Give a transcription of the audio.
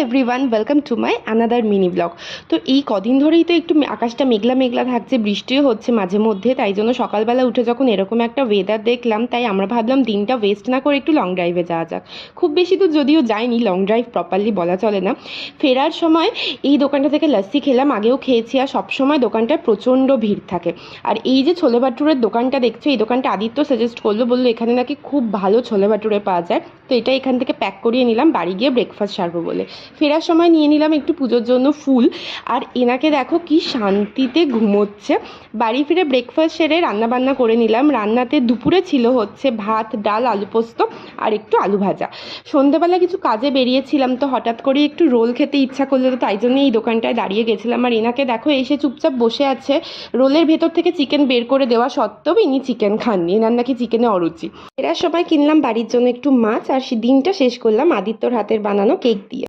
Everyone, welcome to my another mini blog. তো এই কদিন ধরেই তো একটু আকাশটা মেঘলা মেঘলা থাকছে, বৃষ্টিও হচ্ছে মাঝে মধ্যে। তাই জন্য সকালবেলা উঠে যখন এরকম একটা ওয়েদার দেখলাম, তাই আমরা ভাবলাম দিনটা ওয়েস্ট না করে একটু লং ড্রাইভে যাওয়া যাক। খুব বেশি দূর যদিও যাইনি, লং ড্রাইভ প্রপারলি বলা চলে না। ফেরার সময় এই দোকানটা থেকে লস্যি খেলাম, আগেও খেয়েছি। আর সবসময় দোকানটায় প্রচণ্ড ভিড় থাকে। আর এই যে ছোলে ভাটুরের দোকানটা দেখছো, এই দোকানটা আদিত্য সাজেস্ট করলো, বললো এখানে নাকি খুব ভালো ছোলে ভাটুরে পাওয়া যায়। তো এটা এখান থেকে প্যাক করিয়ে নিলাম, বাড়ি গিয়ে ব্রেকফাস্ট সারবো বলে। ফেরার সময় নিয়ে নিলাম একটু পুজোর জন্য ফুল। আর এনাকে দেখো কি শান্তিতে ঘুমোচ্ছে। বাড়ি ফিরে ব্রেকফাস্ট সেরে রান্নাবান্না করে নিলাম। রান্নাতে দুপুরে ছিল হচ্ছে ভাত, ডাল, আলু পোস্ত আর একটু আলু ভাজা। সন্ধেবেলা কিছু কাজে বেরিয়েছিলাম, তো হঠাৎ করে একটু রোল খেতে ইচ্ছা করলো, তো তাই জন্য এই দোকানটায় দাঁড়িয়ে গেছিলাম। আর এনাকে দেখো এসে চুপচাপ বসে আছে। রোলের ভেতর থেকে চিকেন বের করে দেওয়া সত্ত্বেও ইনি চিকেন খাননি, এনার নাকি চিকেনে অরুচি। এরা সবাই কিনলাম বাড়ির জন্য একটু মাছ, আর সে দিনটা শেষ করলাম আদিত্যর হাতের বানানো কেক দিয়ে।